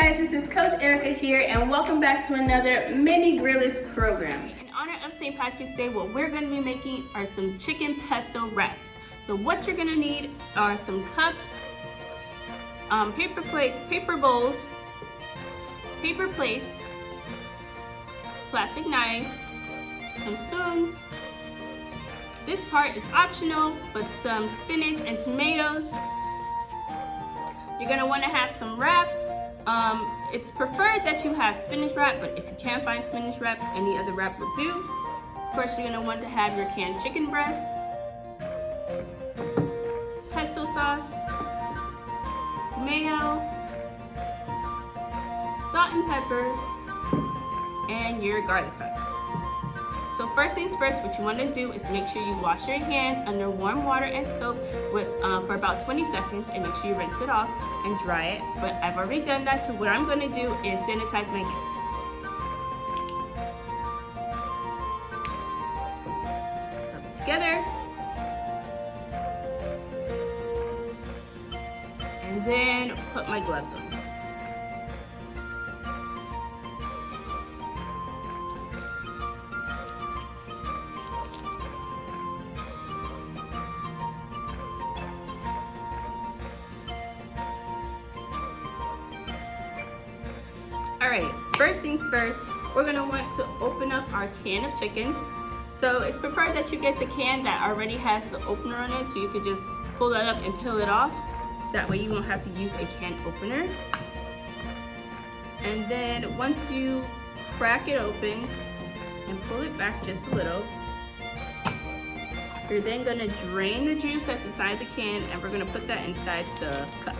guys, this is Coach Erica here, and welcome back to another mini grillers program. In honor of St. Patrick's Day, what we're going to be making are some chicken pesto wraps. So what you're going to need are some cups, paper bowls, paper plates, plastic knives, some spoons. This part is optional, but some spinach and tomatoes. You're going to want to have some wraps. It's preferred that you have spinach wrap, but if you can't find spinach wrap, any other wrap will do. Of course, you're going to want to have your canned chicken breast, pesto sauce, mayo, salt and pepper, and your garlic powder. So first things first, what you want to do is make sure you wash your hands under warm water and soap for about 20 seconds, and make sure you rinse it off and dry it. But I've already done that, so what I'm going to do is sanitize my hands. Rub it together. And then put my gloves on. Alright, first things first, we're going to want to open up our can of chicken. So it's preferred that you get the can that already has the opener on it, so you could just pull that up and peel it off. That way you won't have to use a can opener. And then once you crack it open and pull it back just a little, you're then going to drain the juice that's inside the can, and we're going to put that inside the cup.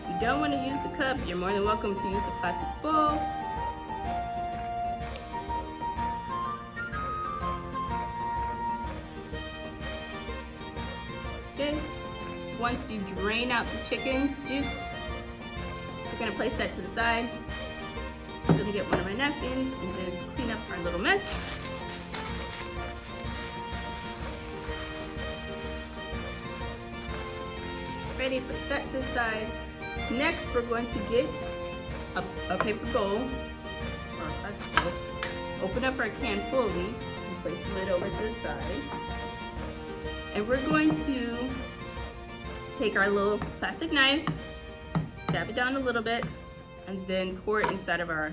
If you don't want to use the cup, you're more than welcome to use a plastic bowl. Okay, once you drain out the chicken juice, we're going to place that to the side. Just going to get one of my napkins and just clean up our little mess. Ready, put that to the side. Next, we're going to get a paper bowl, or a plastic bowl, open up our can fully, and place the lid over to the side. And we're going to take our little plastic knife, stab it down a little bit, and then pour it inside of our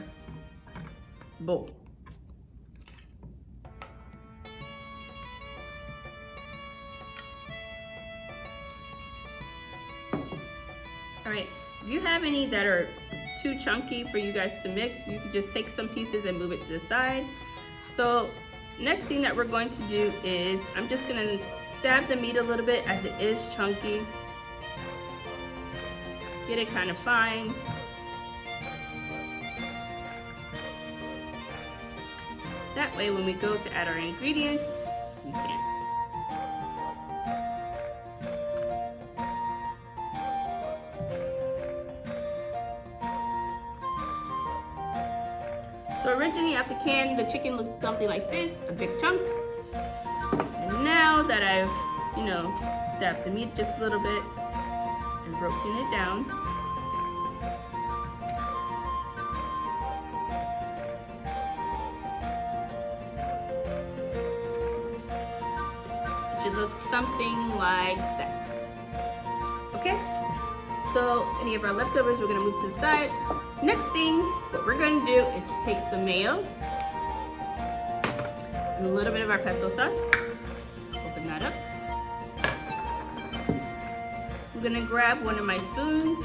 bowl. Alright, if you have any that are too chunky for you guys to mix, you could just take some pieces and move it to the side. So next thing that we're going to do is, I'm just going to stab the meat a little bit as it is chunky. Get it kind of fine. That way when we go to add our ingredients, we can. So originally at the can, the chicken looked something like this, a big chunk. And now that I've, stabbed the meat just a little bit and broken it down, it should look something like that. Okay? So any of our leftovers we're gonna move to the side. Next thing, what we're going to do is take some mayo and a little bit of our pesto sauce. Open that up. I'm going to grab one of my spoons.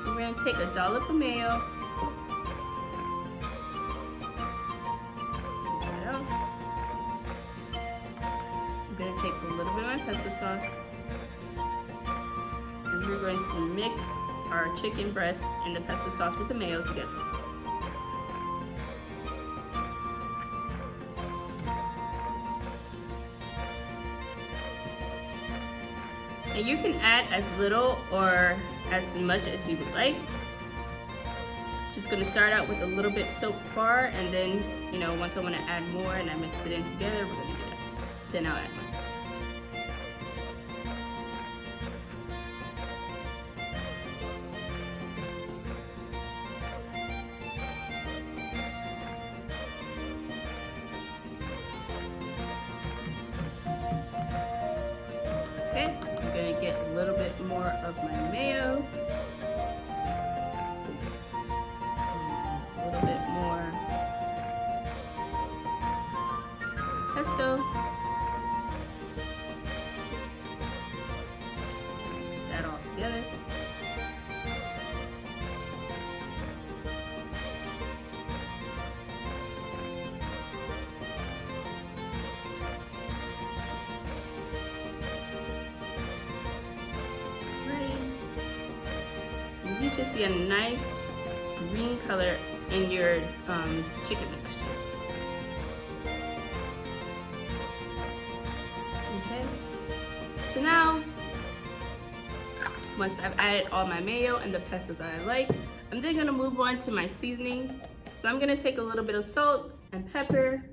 We're going to take a dollop of mayo. Scoop that out. I'm going to take a little bit of my pesto sauce. And we're going to mix our chicken breasts and the pesto sauce with the mayo together. And you can add as little or as much as you would like. Just gonna start out with a little bit so far, and then, you know, once I wanna add more and I mix it in together, we're gonna do that. Then I'll add more. Okay, I'm gonna get a little bit more of my mayo. A little bit more pesto. Mix that all together. You just see a nice green color in your chicken mixture. Okay, so now once I've added all my mayo and the pesto that I like, I'm then gonna move on to my seasoning. So I'm gonna take a little bit of salt and pepper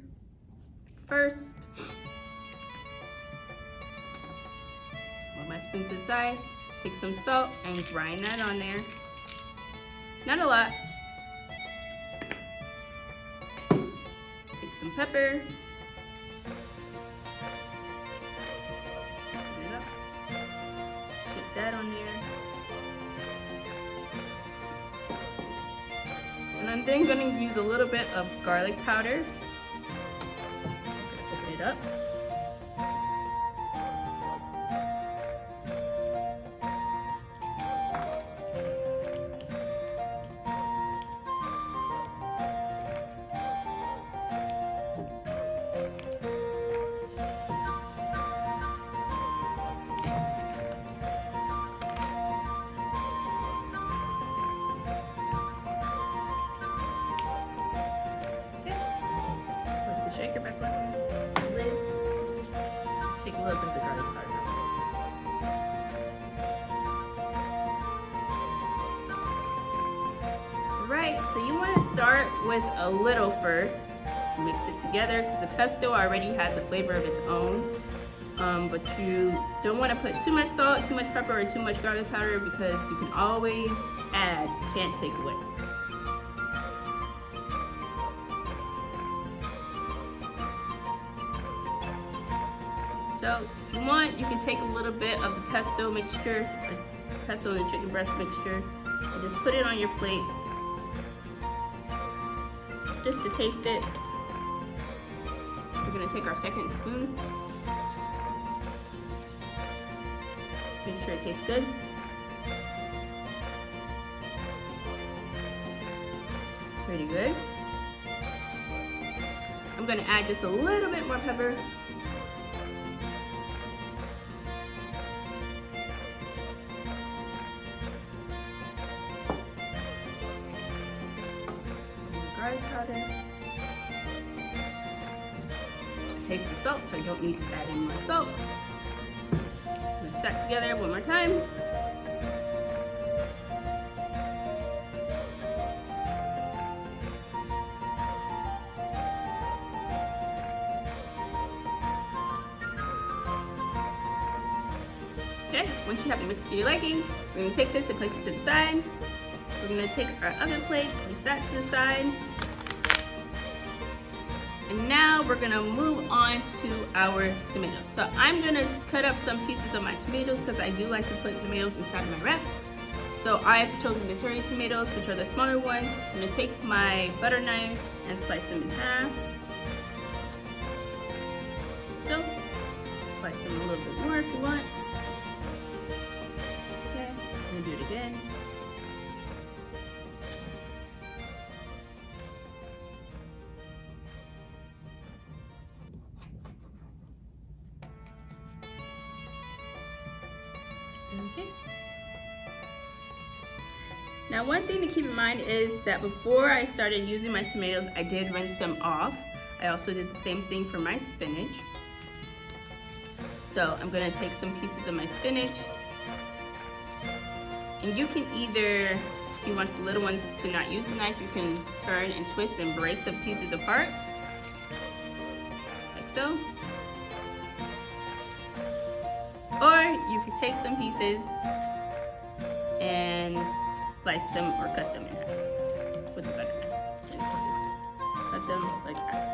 first. Put my spoon to the side. Take some salt and grind that on there. Not a lot. Take some pepper. Put it up. Shake that on there. And I'm then going to use a little bit of garlic powder. Open it up. Shaker back on the lid. Take a little bit of the garlic powder. Right, so you want to start with a little first. Mix it together because the pesto already has a flavor of its own. But you don't want to put too much salt, too much pepper, or too much garlic powder because you can always add, you can't take away. So if you want, you can take a little bit of the pesto mixture, the pesto and the chicken breast mixture, and just put it on your plate, just to taste it. We're gonna take our second spoon. Make sure it tastes good. Pretty good. I'm gonna add just a little bit more pepper. Garlic powder. Taste the salt, so you don't need to add any more salt. Mix that together one more time. Okay, once you have it mixed to your liking, we're gonna take this and place it to the side. We're gonna take our other plate, place that to the side. And now we're gonna move on to our tomatoes. So I'm gonna cut up some pieces of my tomatoes because I do like to put tomatoes inside of my wraps. So I've chosen the cherry tomatoes, which are the smaller ones. I'm gonna take my butter knife and slice them in half. So, slice them a little bit more if you want. Okay, I'm gonna do it again. Okay. Now one thing to keep in mind is that before I started using my tomatoes, I did rinse them off. I also did the same thing for my spinach. So I'm gonna take some pieces of my spinach. And you can either, if you want the little ones to not use the knife, you can turn and twist and break the pieces apart, like so. Or you could take some pieces and slice them or cut them in half with the butter knife. So you can just cut them like that.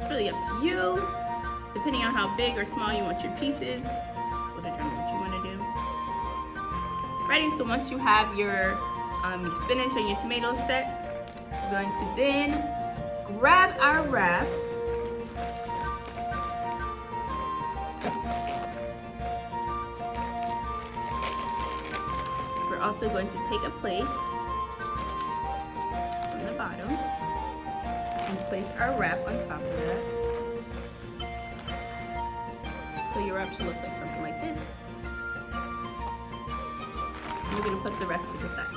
Really up to you, depending on how big or small you want your pieces. Will determine what you want to do. Alrighty, so once you have your spinach and your tomatoes set, we're going to then grab our wrap. We're also going to take a plate from the bottom and place our wrap on top of that. So your wrap should look like something like this. And we're going to put the rest to the side.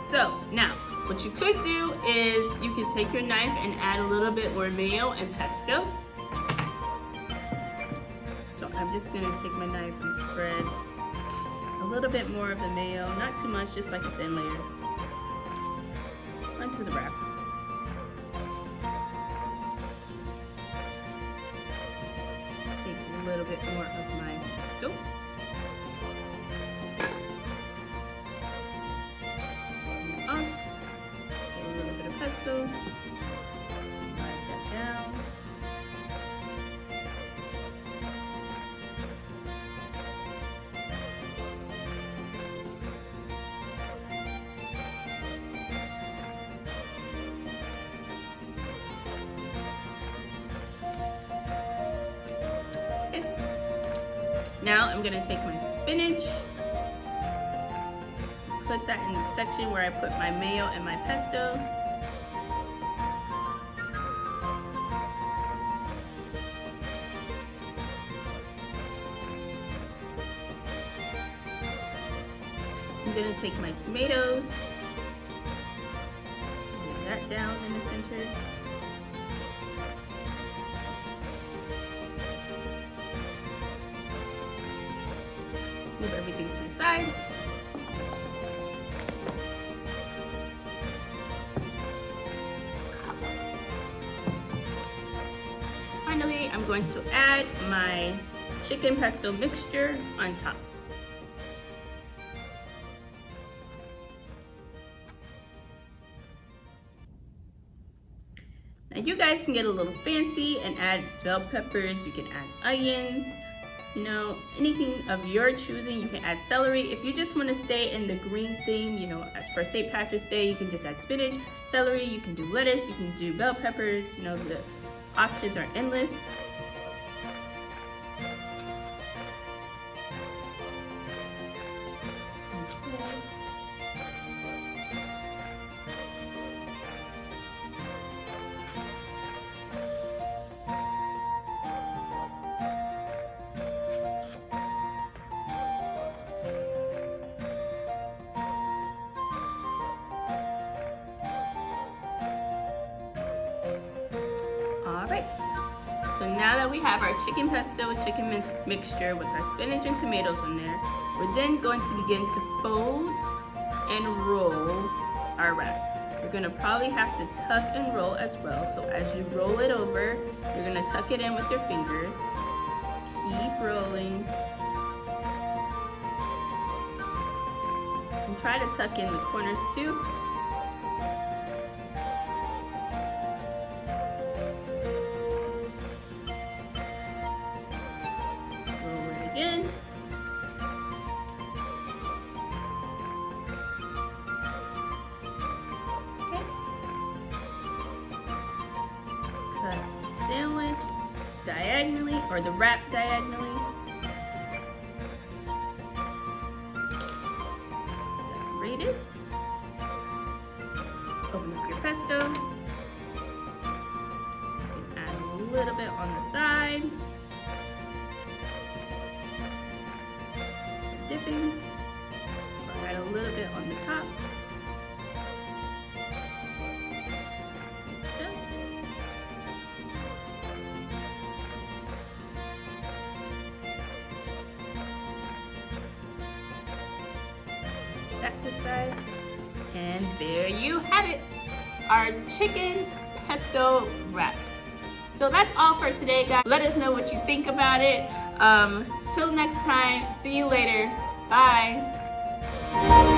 So now, what you could do is you could take your knife and add a little bit more mayo and pesto. So I'm just going to take my knife and spread a little bit more of the mayo, not too much, just like a thin layer, onto the wrap. Take a little bit more of my pesto. Get a little bit of pesto. Slide that down. Now I'm gonna take my spinach, put that in the section where I put my mayo and my pesto. I'm gonna take my tomatoes, lay that down in the center. Move everything to the side. Finally, I'm going to add my chicken pesto mixture on top. Now you guys can get a little fancy and add bell peppers, you can add onions, you know, anything of your choosing. You can add celery. If you just want to stay in the green theme, you know, as for St. Patrick's Day, you can just add spinach, celery, you can do lettuce, you can do bell peppers, you know, the options are endless. Alright, so now that we have our chicken pesto with chicken mixture with our spinach and tomatoes in there, we're then going to begin to fold and roll our wrap. You're going to probably have to tuck and roll as well. So as you roll it over, you're going to tuck it in with your fingers. Keep rolling. And try to tuck in the corners too. Roll it again. Okay. Cut the sandwich diagonally, or the wrap diagonally. Separate it. Open up your pesto. You can add a little bit on the side. Dipping. Or add a little bit on the top. that to the side. And there you have it, our chicken pesto wraps. So that's all for today, guys. Let us know what you think about it. Till next time, see you later. Bye.